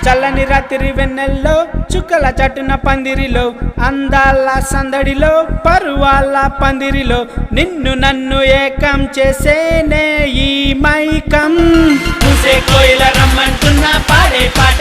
చల్లని రాత్రి వెన్నెల్లో చుక్కల చటున పందిరిలో అందాల సందడిలో పరువాల పందిరిలో నిన్ను నన్ను ఏకం చేసేనే ఈ మైకం. పూసే కోయిల రమ్మంటున్నా పాడే పాట